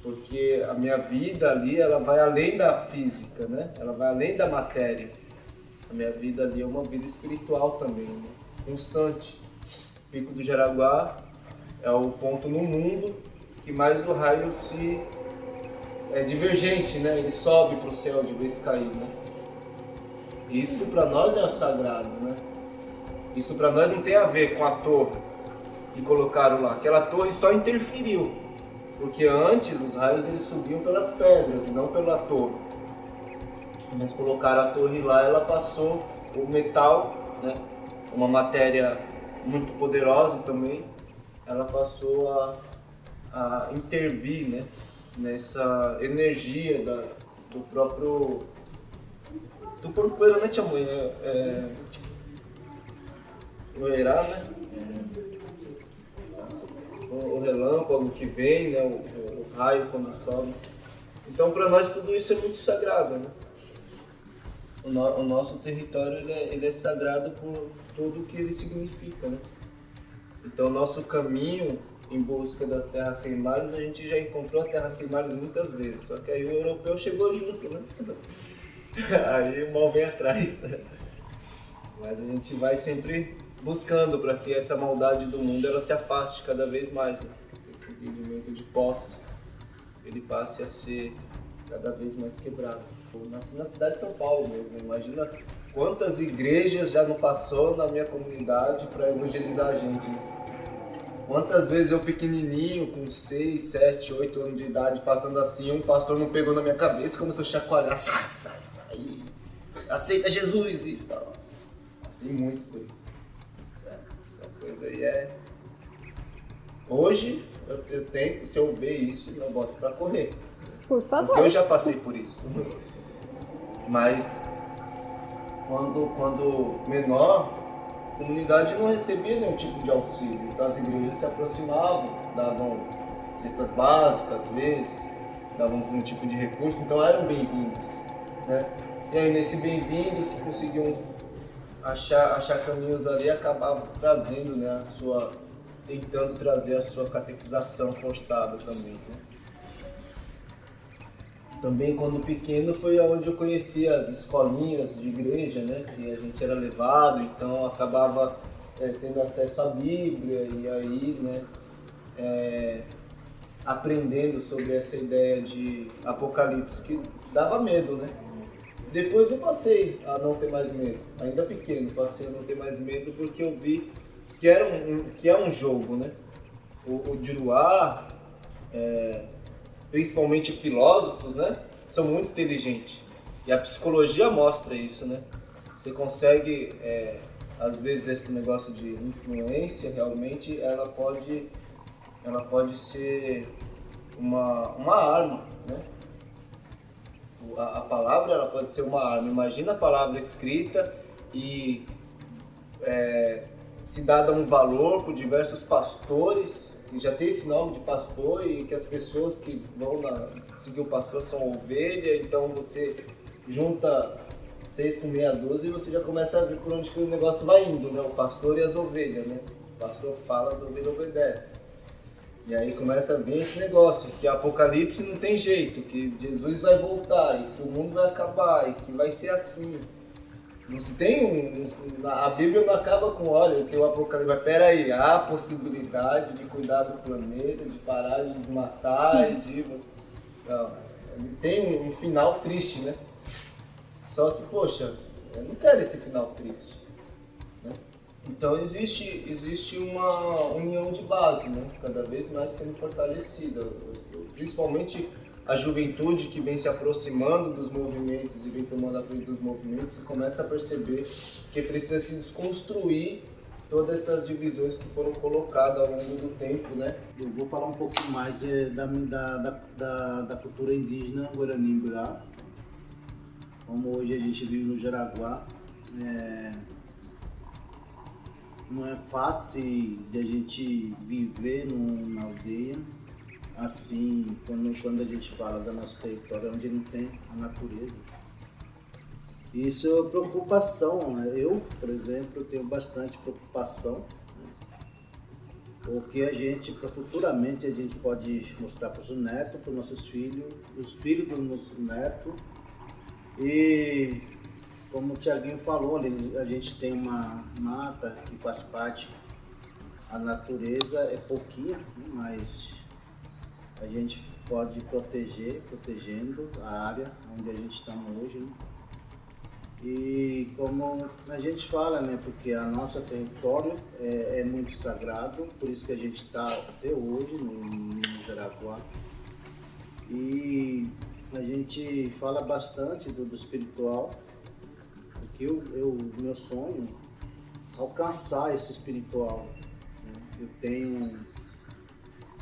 porque a minha vida ali, ela vai além da física, né? Ela vai além da matéria. A minha vida ali é uma vida espiritual também, né? Constante. O Pico do Jaraguá é o ponto no mundo que mais o raio é divergente, né? Ele sobe para o céu de vez cair, né? Isso para nós é o sagrado, né? Isso para nós não tem a ver com a torre que colocaram lá. Aquela torre só interferiu, porque antes os raios eles subiam pelas pedras e não pela torre. Mas colocaram a torre lá, ela passou o metal, né? Uma matéria muito poderosa também, ela passou a intervir, né? Nessa energia do próprio né, tia mãe? O Herá, né? O relâmpago que vem, né? O raio quando sobe. Então, para nós, tudo isso é muito sagrado, né? O nosso território ele é sagrado por tudo o que ele significa, né? Então, nosso caminho em busca das terras sem mares, a gente já encontrou a terra sem mares muitas vezes, só que aí o europeu chegou junto, né? Aí o mal vem atrás. Mas a gente vai sempre buscando para que essa maldade do mundo ela se afaste cada vez mais, né? Esse entendimento de posse ele passe a ser cada vez mais quebrado. Na cidade de São Paulo mesmo, né? Imagina quantas igrejas já não passou na minha comunidade para evangelizar a gente, né? Quantas vezes eu pequenininho, com 6, 7, 8 anos de idade, passando assim, um pastor não pegou na minha cabeça e começou a chacoalhar, sai, aceita Jesus e tal. Assim, muito por isso. Essa coisa aí é... Hoje, eu tenho, se eu ver isso, eu boto pra correr. Por favor. Porque eu já passei por isso. Mas, quando menor, a comunidade não recebia nenhum tipo de auxílio. Então as igrejas se aproximavam, davam cestas básicas às vezes, davam um tipo de recurso, então eram bem-vindos, né? E aí nesse bem-vindos que conseguiam achar caminhos ali, acabavam trazendo, né, tentando trazer a sua catequização forçada também, né? Também quando pequeno foi onde eu conhecia as escolinhas de igreja, né? Que a gente era levado, então acabava tendo acesso à Bíblia e aí, né? Aprendendo sobre essa ideia de Apocalipse, que dava medo, né? Depois eu passei a não ter mais medo, ainda pequeno, passei a não ter mais medo porque eu vi que é um jogo, né? O Juruá, principalmente filósofos, né? São muito inteligentes. E a psicologia mostra isso, né? Você consegue, às vezes esse negócio de influência, realmente, ela pode ser uma arma, né? A palavra ela pode ser uma arma. Imagina a palavra escrita e se dada um valor por diversos pastores, que já tem esse nome de pastor e que as pessoas que vão seguir o pastor são ovelha, então você junta 6 com meia dúzia e você já começa a ver por onde que o negócio vai indo, né? O pastor e as ovelhas, né? O pastor fala, as ovelhas obedecem. E aí começa a vir esse negócio, que Apocalipse não tem jeito, que Jesus vai voltar e que o mundo vai acabar e que vai ser assim. Não se tem a Bíblia não acaba com, olha, tem o Apocalipse, mas peraí, há a possibilidade de cuidar do planeta, de parar de desmatar e de... Não, tem um final triste, né? Só que, poxa, eu não quero esse final triste, né? Então existe uma união de base, né? Cada vez mais sendo fortalecida, principalmente a juventude que vem se aproximando dos movimentos e vem tomando a frente dos movimentos e começa a perceber que precisa se desconstruir todas essas divisões que foram colocadas ao longo do tempo, né? Eu vou falar um pouquinho mais da cultura indígena Guarani-Ngurá. Como hoje a gente vive no Jaraguá, não é fácil de a gente viver numa aldeia assim, quando a gente fala do nosso território, onde não tem a natureza. Isso é preocupação, né? Eu, por exemplo, tenho bastante preocupação, né? o que a gente, para futuramente a gente pode mostrar para os netos, para os nossos filhos, os filhos dos nossos netos. E como o Tiaguinho falou, a gente tem uma mata que faz parte, a natureza é pouquinha, né, mas a gente pode protegendo a área onde a gente está hoje, né? E como a gente fala, né, porque a nossa território é muito sagrado, por isso que a gente está até hoje no Jaraguá. E a gente fala bastante do espiritual, porque meu sonho é alcançar esse espiritual, né? Eu tenho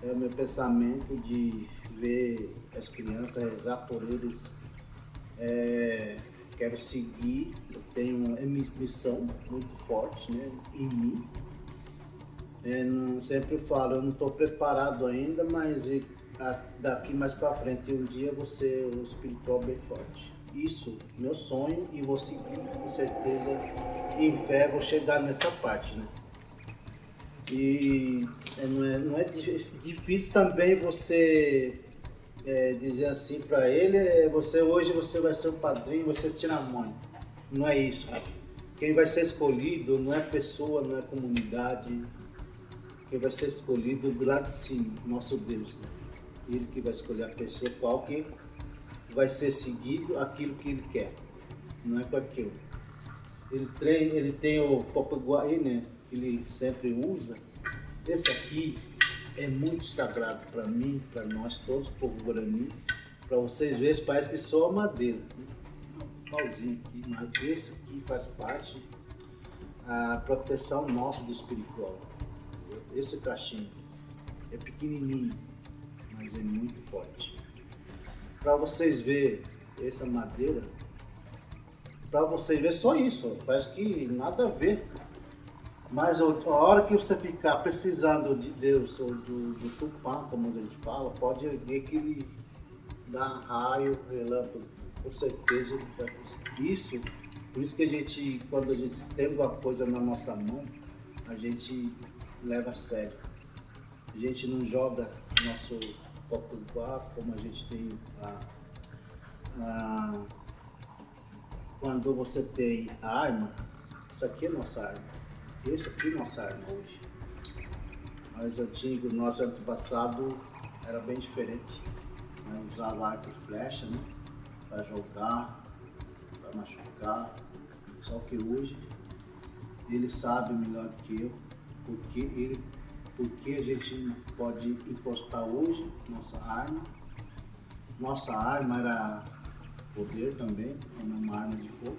o meu pensamento de ver as crianças, rezar por eles. Quero seguir, eu tenho uma missão muito forte, né, em mim. Sempre falo, eu não estou preparado ainda, mas daqui mais para frente, um dia eu vou ser o espiritual bem forte. Isso, meu sonho, e vou seguir, com certeza, em fé, vou chegar nessa parte, né? E não é difícil também você dizer assim para ele, hoje você vai ser o padrinho, você tira a mãe. Não é isso. Quem vai ser escolhido não é pessoa, não é comunidade. Quem vai ser escolhido do lado de cima, nosso Deus, né? Ele que vai escolher a pessoa, qual que vai ser seguido aquilo que ele quer, não é com aquilo. Ele tem o Copaguaí, né? Ele sempre usa. Esse aqui é muito sagrado para mim, para nós todos, povo guarani. Para vocês verem, parece que só madeira, né? Um pauzinho aqui, mas esse aqui faz parte da proteção nossa do espiritual. Esse cachinho é pequenininho, mas é muito forte. Para vocês verem essa madeira, para vocês verem só isso, parece que nada a ver. Mas a hora que você ficar precisando de Deus ou do Tupã, como a gente fala, pode ver que ele dá raio, relâmpago, com certeza ele vai conseguir. Isso, por isso que a gente, quando a gente tem alguma coisa na nossa mão, a gente leva a sério. A gente não joga nosso copo de barro, como a gente tem quando você tem a arma, isso aqui é nossa arma. Esse aqui é nossa arma hoje. Mais antigo, nosso antepassado era bem diferente. Usava arco e flecha, né? Para jogar, para machucar. Só que hoje ele sabe melhor que eu porque a gente pode encostar hoje nossa arma. Nossa arma era poder também, uma arma de fogo.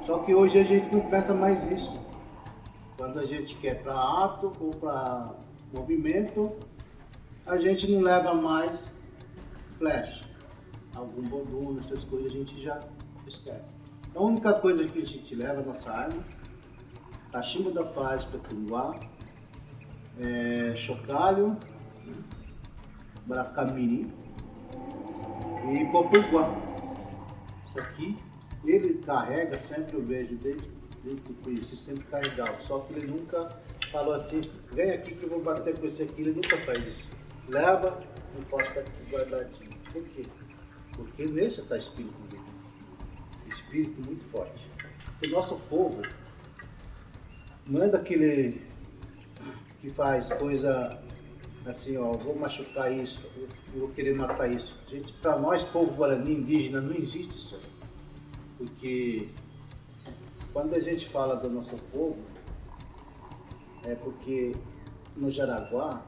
Só que hoje a gente não pensa mais isso. Quando a gente quer para ato ou para movimento, a gente não leva mais flecha. Algum boduno, essas coisas a gente já esquece. A única coisa que a gente leva é a nossa arma, cachimbo da paz, petunguá, chocalho, bracamiri e popurguá. Isso aqui, ele carrega, sempre eu vejo desde que eu conheci, sempre carregava. Só que ele nunca falou assim, vem aqui que eu vou bater com esse aqui. Ele nunca faz isso. Leva, encosta aqui guardadinho. Por quê? Porque nesse está espírito dele. Espírito muito forte. O nosso povo não é daquele que faz coisa assim, ó, vou machucar isso, eu vou querer matar isso. Gente, para nós, povo guarani, indígena, não existe isso. Porque quando a gente fala do nosso povo, é porque no Jaraguá,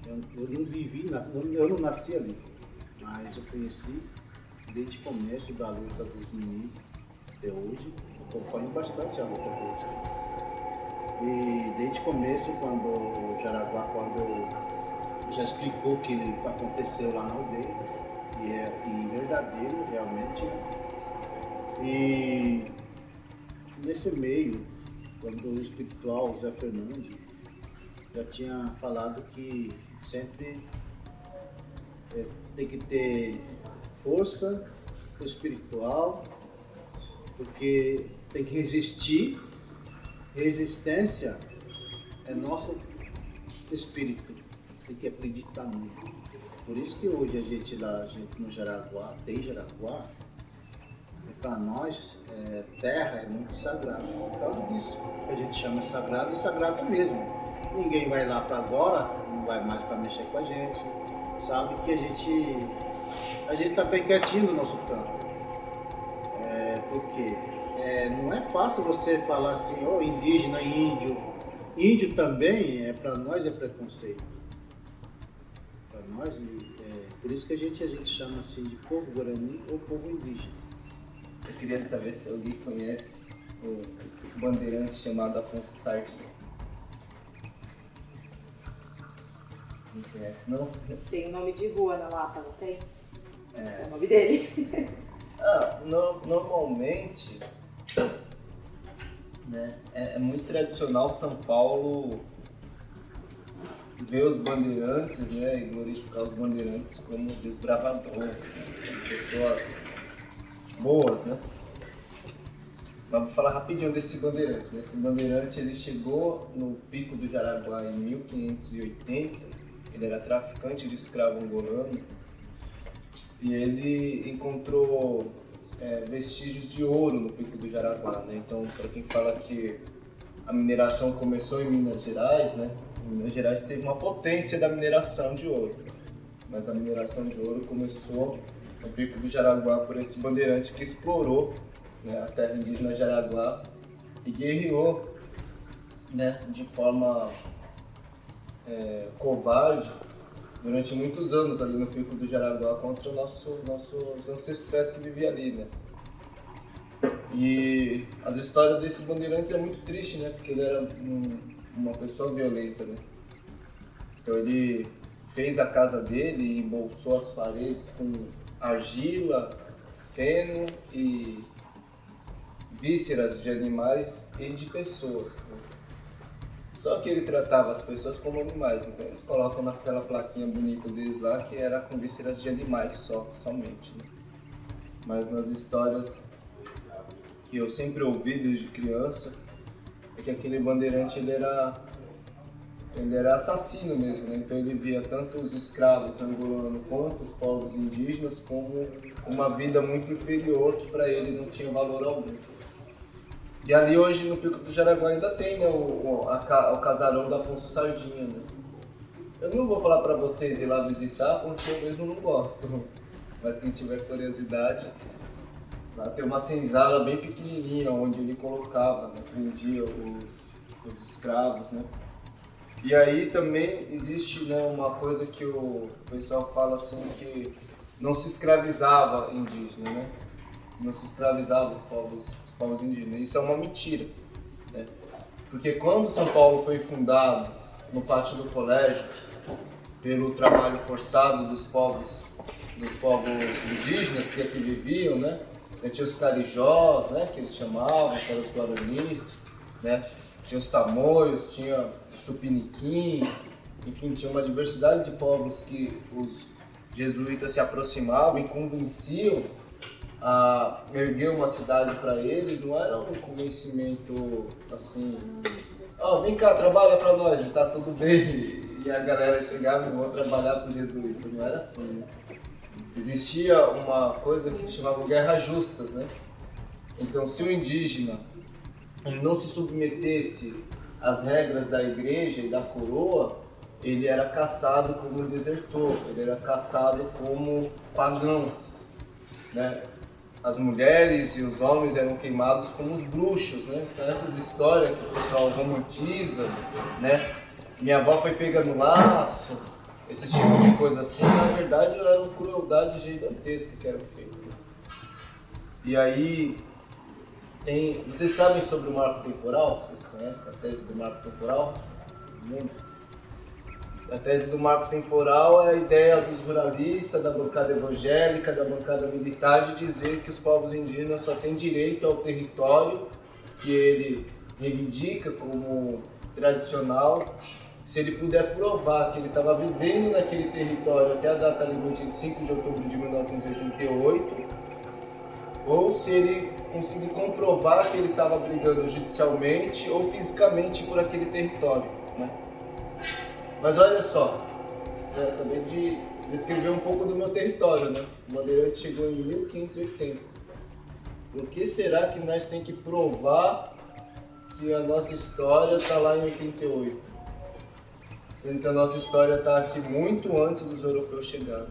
eu não vivi, eu não nasci ali, mas eu conheci desde o começo da luta dos meninos até hoje, eu acompanho bastante a luta deles. E desde o começo, quando o Jaraguá, já explicou o que aconteceu lá na aldeia, e é verdadeiro realmente, e nesse meio, quando o espiritual Zé Fernandes já tinha falado que sempre tem que ter força espiritual, porque tem que resistir. Resistência é nosso espírito, tem que acreditar muito. Por isso que hoje a gente no Jaraguá, para nós, terra é muito sagrada. Por causa disso que a gente chama sagrado e sagrado mesmo. Ninguém vai lá para agora, não vai mais para mexer com a gente. Sabe que a gente tá bem quietinho no nosso canto. Porque não é fácil você falar assim, indígena, índio. Índio também, para nós, é preconceito. Para nós, por isso que a gente chama assim de povo guarani ou povo indígena. Eu queria saber se alguém conhece o bandeirante chamado Afonso Sardinha. Não conhece, não? Tem o nome de rua na Lapa, não tem? Acho que é o nome dele. Normalmente, né, é muito tradicional São Paulo ver os bandeirantes, né, e glorificar os bandeirantes como desbravadores, pessoas boas, né? Mas vou falar rapidinho desse bandeirante. Esse bandeirante ele chegou no Pico do Jaraguá em 1580. Ele era traficante de escravo angolano e ele encontrou vestígios de ouro no Pico do Jaraguá, né? Então, para quem fala que a mineração começou em Minas Gerais, né? Minas Gerais teve uma potência da mineração de ouro, mas a mineração de ouro começou no Pico do Jaraguá por esse bandeirante que explorou, né, a terra indígena Jaraguá e guerreou, né, de forma covarde durante muitos anos ali no Pico do Jaraguá contra os nossos ancestrais que viviam ali, né? E as histórias desse bandeirante é muito triste, né? Porque ele era uma pessoa violenta, né? Então ele fez a casa dele e embolsou as paredes com argila, feno e vísceras de animais e de pessoas, né? Só que ele tratava as pessoas como animais, então eles colocam naquela plaquinha bonita deles lá que era com vísceras de animais somente, né? Mas nas histórias que eu sempre ouvi desde criança é que aquele bandeirante ele era assassino mesmo, né? Então ele via tanto os escravos angolanos quanto os povos indígenas como uma vida muito inferior que para ele não tinha valor algum. E ali hoje no Pico do Jaraguá ainda tem, né, o casarão da Afonso Sardinha, né? Eu não vou falar para vocês ir lá visitar porque eu mesmo não gosto, mas quem tiver curiosidade, lá tem uma senzala bem pequenininha onde ele colocava, né, prendia os escravos, né? E aí também existe, né, uma coisa que o pessoal fala assim que não se escravizava indígena, né? Não se escravizava os povos indígenas. Isso é uma mentira, né? Porque quando São Paulo foi fundado no pátio do colégio pelo trabalho forçado dos povos indígenas que aqui viviam, né? Tinha os carijós, né, que eles chamavam, que eram os guaranis, né? Tinha os tamoios, tinha os tupiniquim, enfim, tinha uma diversidade de povos que os jesuítas se aproximavam e convenciam a erguer uma cidade para eles. Não era um convencimento assim, vem cá, trabalha para nós e tá tudo bem, e a galera chegava e vou trabalhar para os jesuítas. Não era assim, né? Existia uma coisa que chamavam guerras justas, né? Então, se o indígena não se submetesse às regras da igreja e da coroa, ele era caçado como desertor, ele era caçado como pagão, né? As mulheres e os homens eram queimados como os bruxos, né? Então essas histórias que o pessoal romantiza, né? Minha avó foi pega no laço, esse tipo de coisa assim, na verdade era uma crueldade gigantesca que era feita. E aí, vocês sabem sobre o marco temporal? Vocês conhecem a tese do marco temporal? A tese do marco temporal é a ideia dos ruralistas, da bancada evangélica, da bancada militar, de dizer que os povos indígenas só têm direito ao território que ele reivindica como tradicional, se ele puder provar que ele estava vivendo naquele território até a data limite de 5 de outubro de 1988, ou se ele conseguir comprovar que ele estava brigando judicialmente ou fisicamente por aquele território, né? Mas olha só, eu acabei de descrever um pouco do meu território, né? O Bandeirante chegou em 1580. Por que será que nós temos que provar que a nossa história está lá em 88? Sendo que a nossa história está aqui muito antes dos europeus chegarem.